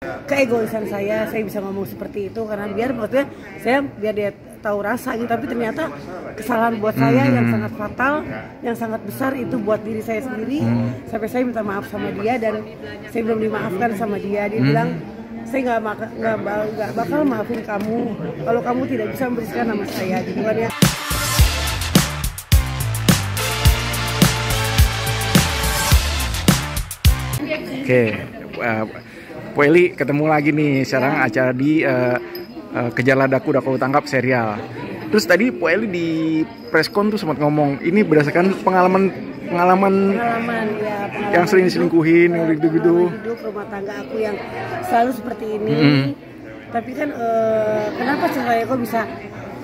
keegoisan saya bisa ngomong seperti itu karena maksudnya biar dia tahu rasa gitu, tapi ternyata kesalahan buat saya yang sangat fatal, yang sangat besar itu buat diri saya sendiri. Sampai saya minta maaf sama dia dan saya belum dimaafkan sama dia. Dia bilang saya nggak bakal maafin kamu kalau kamu tidak bisa membersihkan nama saya gitu kan ya. Oke, Po Eli ketemu lagi nih sekarang acara di Kejar Ladaku Udah Kau Tangkap serial. Terus tadi Po Eli di preskon tuh sempat ngomong ini berdasarkan pengalaman yang sering diselingkuhin gitu-gitu. Hidup rumah tangga aku yang selalu seperti ini. Tapi kan kenapa cerai kok bisa?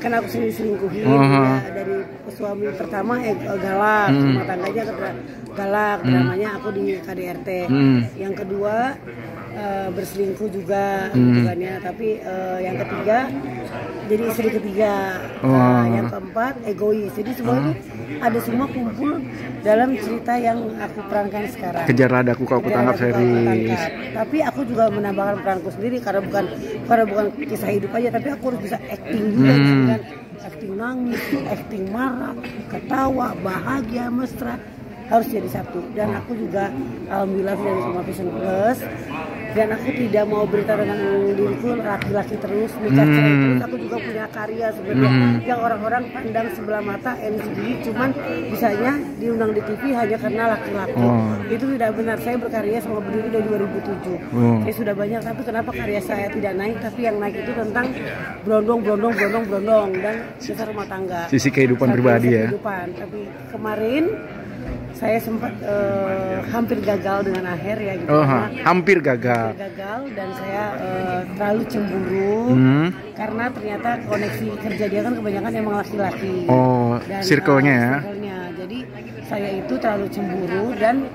Karena aku sering diselingkuhin ya, dari suami pertama galak, rumah tangganya galak, dramanya aku di KDRT. Yang kedua berselingkuh juga bukannya, tapi yang ketiga jadi istri ketiga. Yang keempat egois. Jadi semua itu ada semua kumpul dalam cerita yang aku perankan sekarang. Kejar Ladaku Kau Tangkap series. Tapi aku juga menambahkan peranku sendiri karena bukan kisah hidup aja, tapi aku harus bisa acting juga kan. Acting nangis, acting marah, ketawa, bahagia, mesra, harus jadi satu. Dan aku juga alhamdulillah dari sama Vision Plus, dan aku tidak mau berita tentang diriku laki-laki terus, nikah cerai terus. Aku juga punya karya sebenarnya yang orang-orang pandang sebelah mata NCD, cuman bisanya diundang di TV hanya karena laki-laki. Itu tidak benar. Saya berkarya sama berdiri dari 2007. Saya sudah banyak, tapi kenapa karya saya tidak naik? Tapi yang naik itu tentang berondong dan kisah rumah tangga. Sisi kehidupan pribadi ya. Tapi kemarin saya sempat hampir gagal dengan Aher ya gitu. Hampir gagal Dan saya terlalu cemburu karena ternyata koneksi kerja dia kan kebanyakan emang laki-laki. Circle-nya ya. Jadi saya itu terlalu cemburu dan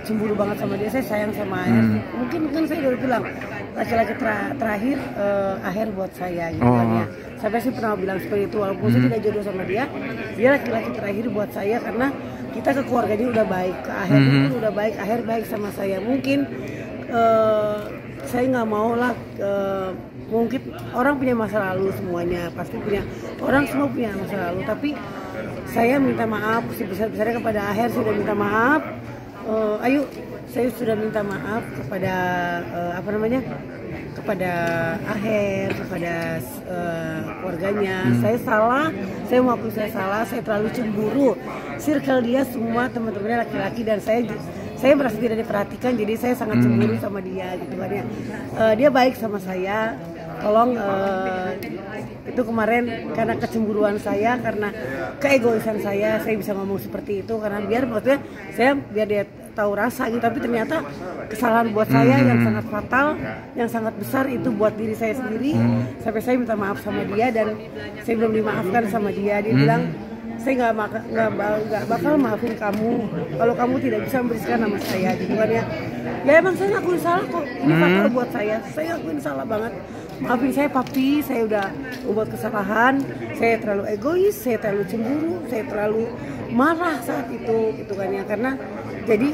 cemburu banget sama dia. Saya sayang sama Aher. Mungkin saya udah bilang laki-laki terakhir Aher buat saya gitu kan ya. Sampai sih pernah bilang seperti itu, walaupun saya tidak jodoh sama dia laki-laki terakhir buat saya karena kita ke keluarganya udah baik, ke Aher pun udah baik, Aher baik sama saya. Mungkin saya nggak mau lah, mungkin orang punya masa lalu semuanya, pasti punya, orang semua punya masa lalu. Tapi saya minta maaf sebesar-besarnya kepada Aher, saya sudah minta maaf. Saya sudah minta maaf kepada kepada Aher, kepada keluarganya. Saya salah, saya mengakui saya salah, saya terlalu cemburu. Circle dia semua teman-temannya laki-laki dan saya merasa tidak diperhatikan, jadi saya sangat cemburu sama dia gitu kan ya. Dia baik sama saya. Tolong itu kemarin karena kecemburuan saya, karena keegoisan saya bisa ngomong seperti itu karena biar dia tahu rasa gitu, tapi ternyata kesalahan buat saya yang sangat fatal, yang sangat besar itu buat diri saya sendiri. Sampai saya minta maaf sama dia dan saya belum dimaafkan sama dia. Dia bilang saya nggak bakal maafin kamu kalau kamu tidak bisa membersihkan nama saya gitu kan ya. Ya emang saya ngakuin salah kok, ini fatal buat saya ngakuin salah banget. Maafin saya papi, saya udah membuat kesalahan, saya terlalu egois, saya terlalu cemburu, saya terlalu marah saat itu gitu kan ya. Karena jadi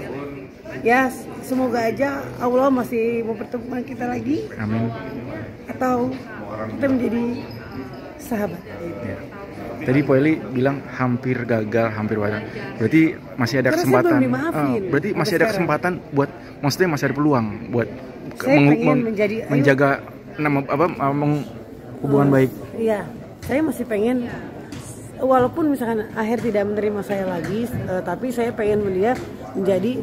ya semoga aja Allah masih mempertemukan kita lagi. Amin. Atau kita menjadi sahabat. Tadi Po Eli bilang hampir gagal, hampir wajar. Berarti masih ada kesempatan. Berarti masih ada kesempatan buat, maksudnya masih ada peluang buat menjaga hubungan baik. Iya, saya masih pengen, walaupun misalkan Aher tidak menerima saya lagi, tapi saya pengen dia menjadi,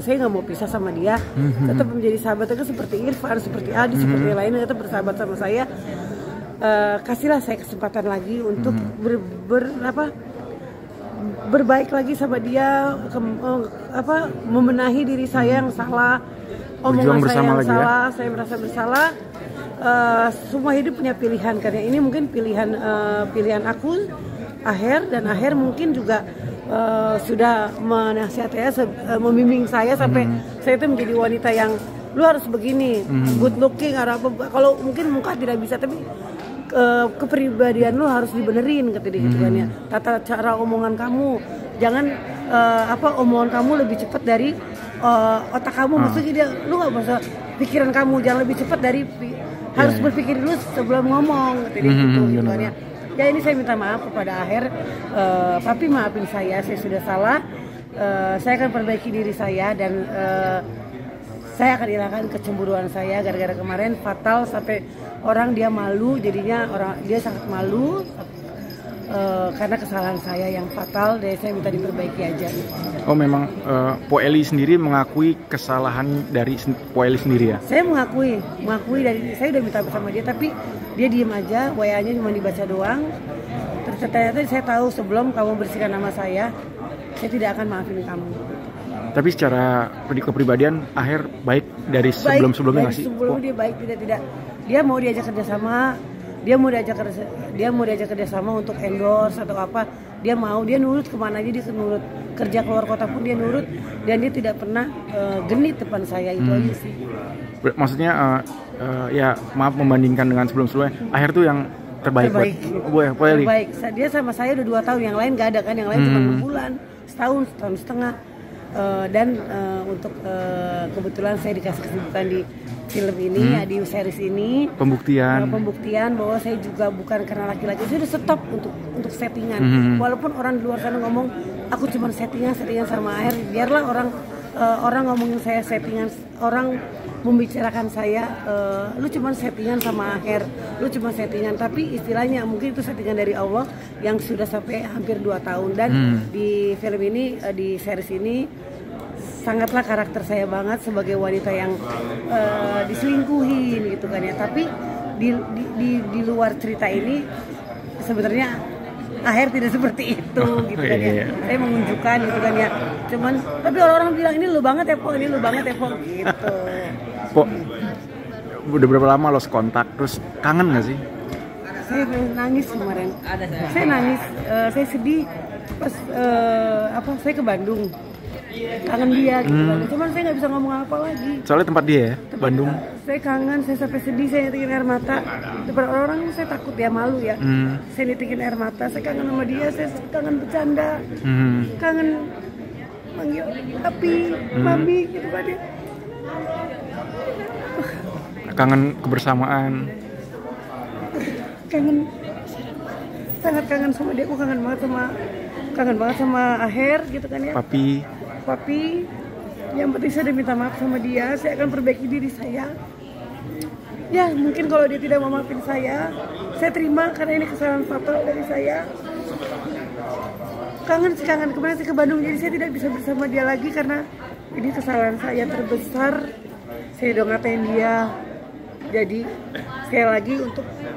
saya nggak mau pisah sama dia, tetap menjadi sahabat itu seperti Irfan, seperti Adi, seperti yang lainnya, tetap bersahabat sama saya. Kasihlah saya kesempatan lagi untuk berbaik lagi sama dia, membenahi diri saya yang salah, omongan saya yang salah, saya merasa bersalah. Semua hidup punya pilihan, karena ini mungkin pilihan aku, Aher, dan Aher mungkin juga sudah menasihati saya, membimbing saya sampai saya itu menjadi wanita yang lu harus begini, good looking, kalau mungkin muka tidak bisa, tapi kepribadian lu harus dibenerin kata dia gitu kan ya. Tata cara omongan kamu, jangan omongan kamu lebih cepat dari otak kamu. Maksudnya dia, lu nggak bisa pikiran kamu, jangan lebih cepat dari harus berpikir dulu sebelum ngomong gitu kan ya. Ya ini saya minta maaf kepada Aher, Papi maafin saya sudah salah. Saya akan perbaiki diri saya dan saya akan hilangkan kecemburuan saya gara-gara kemarin fatal sampai orang dia malu, jadinya dia sangat malu karena kesalahan saya yang fatal. Dan saya minta diperbaiki aja. Oh memang Po Eli sendiri mengakui kesalahan dari Po Eli sendiri ya? Saya mengakui dari saya udah minta sama dia tapi dia diem aja, WA-nya cuma dibaca doang. Terus ternyata saya tahu sebelum kamu bersihkan nama saya tidak akan maafin kamu. Tapi secara kepribadian Aher baik dari sebelum-sebelumnya nggak sih? Sebelumnya dia baik, tidak. Dia mau diajak kerjasama, dia mau diajak kerjasama untuk endorse atau apa. Dia nurut kemana aja, dia nurut. Kerja keluar kota pun dia nurut dan dia tidak pernah genit depan saya, itu aja sih. Maksudnya ya maaf membandingkan dengan sebelum-sebelumnya, Aher tuh yang terbaik. Buat Po Eli. Terbaik. Dia sama saya udah 2 tahun, yang lain nggak ada kan, yang lain cuma 6 bulan, setahun setengah. Dan untuk kebetulan saya dikasih kesibukan di film ini ya, di series ini pembuktian bahwa saya juga bukan karena laki-laki, saya udah stop untuk settingan. Walaupun orang di luar sana ngomong aku cuma settingan sama Aher, biarlah orang ngomongin saya settingan, orang membicarakan saya lu cuma settingan sama Aher, lu cuma settingan, tapi istilahnya mungkin itu settingan dari Allah yang sudah sampai hampir 2 tahun. Dan di film ini, di series ini sangatlah karakter saya banget sebagai wanita yang diselingkuhin gitu kan ya. Tapi di luar cerita ini sebenarnya Aher tidak seperti itu gitu kan ya. Saya menunjukkan gitu kan ya. Cuman tapi orang-orang bilang ini lu banget ya Po, ini lu banget ya Po gitu. Po, udah berapa lama lost kontak? Terus kangen nggak sih? Saya nangis kemarin. Saya nangis, saya sedih pas saya ke Bandung. Kangen dia gitu kan. Cuman saya nggak bisa ngomong apa lagi. Soalnya tempat dia ya, Bandung. Saya kangen, saya sampai sedih, saya nitikin air mata. Depan orang saya takut ya, malu ya. Saya nitikin air mata, saya kangen sama dia, saya kangen bercanda. Kangen manggil Papi, Mami gitu kan ya. Kangen kebersamaan. Sangat kangen sama dia. Aku kangen banget sama Aher gitu kan ya. Papi, yang penting saya udah minta maaf sama dia. Saya akan perbaiki diri saya. Ya mungkin kalau dia tidak mau maafin saya terima karena ini kesalahan fatal dari saya. Kangen kemarin saya ke Bandung, jadi saya tidak bisa bersama dia lagi karena ini kesalahan saya terbesar. Saya udah ngatain dia. Jadi sekali lagi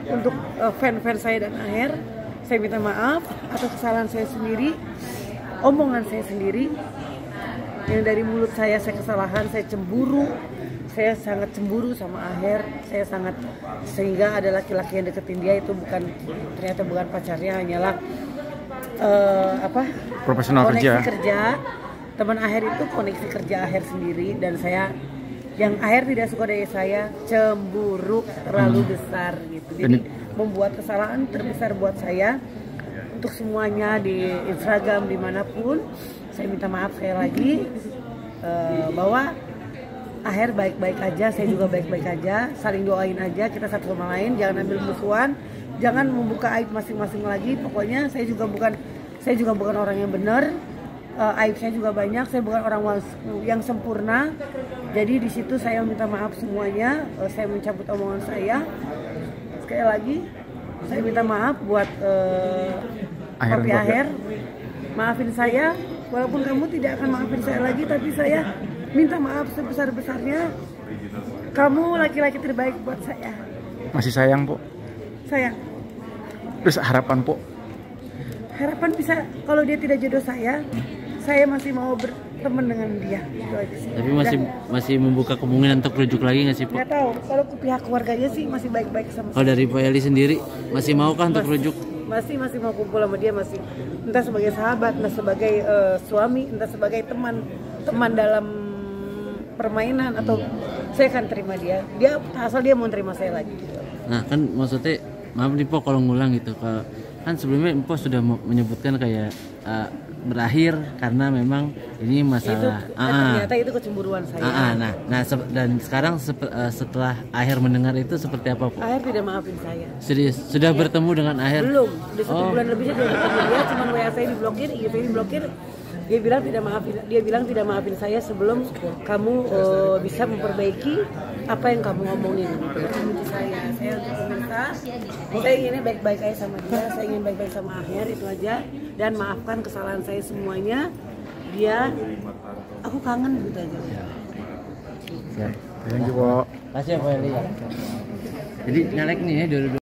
untuk fan-fan saya dan Aher, saya minta maaf atas kesalahan saya sendiri, omongan saya sendiri. Yang dari mulut saya kesalahan, saya cemburu. Saya sangat cemburu sama Aher. Sehingga ada laki-laki yang deketin dia itu ternyata bukan pacarnya, hanyalah profesional kerja. Teman Aher itu koneksi kerja Aher sendiri, dan yang Aher tidak suka dari saya, cemburu terlalu besar gitu. Jadi membuat kesalahan terbesar buat saya. Untuk semuanya di Instagram dimanapun, saya minta maaf sekali lagi, bahwa Aher baik-baik aja, saya juga baik-baik aja, saling doain aja kita satu sama lain, jangan ambil musuhan, jangan membuka aib masing-masing lagi. Pokoknya saya juga bukan orang yang benar, aib saya juga banyak, saya bukan orang yang sempurna. Jadi di situ saya minta maaf semuanya, saya mencabut omongan saya. Sekali lagi saya minta maaf buat Papi Aher, maafin saya. Walaupun kamu tidak akan maafin saya lagi, tapi saya minta maaf sebesar-besarnya. Kamu laki-laki terbaik buat saya. Masih sayang, Po? Sayang. Terus harapan, Po? Harapan bisa, kalau dia tidak jodoh saya masih mau berteman dengan dia. Tapi masih membuka kemungkinan untuk rujuk lagi nggak sih, Po? Nggak tahu. Kalau ke pihak keluarganya sih masih baik-baik sama saya. Kalau dari Po Eli sendiri masih mau kan untuk rujuk? Masih mau kumpul sama dia, masih, entah sebagai sahabat, entah sebagai suami, entah sebagai teman dalam permainan, atau saya akan terima dia asal dia mau terima saya lagi gitu. Nah kan maksudnya, maaf nih Po kalau ngulang gitu, kan sebelumnya Po sudah menyebutkan kayak berakhir karena memang ini masalah. Ternyata itu kecemburuan saya. Dan sekarang setelah Aher mendengar itu seperti apa, Bu? Aher tidak maafin saya. Serius? Sudah bertemu dengan Aher? Belum. Di 1 bulan lebihnya dia ketemu dia, cuma WA saya diblokir, IG saya diblokir. Dia bilang tidak maafin saya sebelum kamu bisa memperbaiki apa yang kamu ngomongin. Itu saya untuk minta, saya ingin baik-baik aja sama dia, saya ingin baik-baik sama Aher, itu aja. Dan maafkan kesalahan saya semuanya. Aku kangen gitu aja. Thank you, Bo. Kasih apa Eli ya. Jadi nyalek nih ya dulu.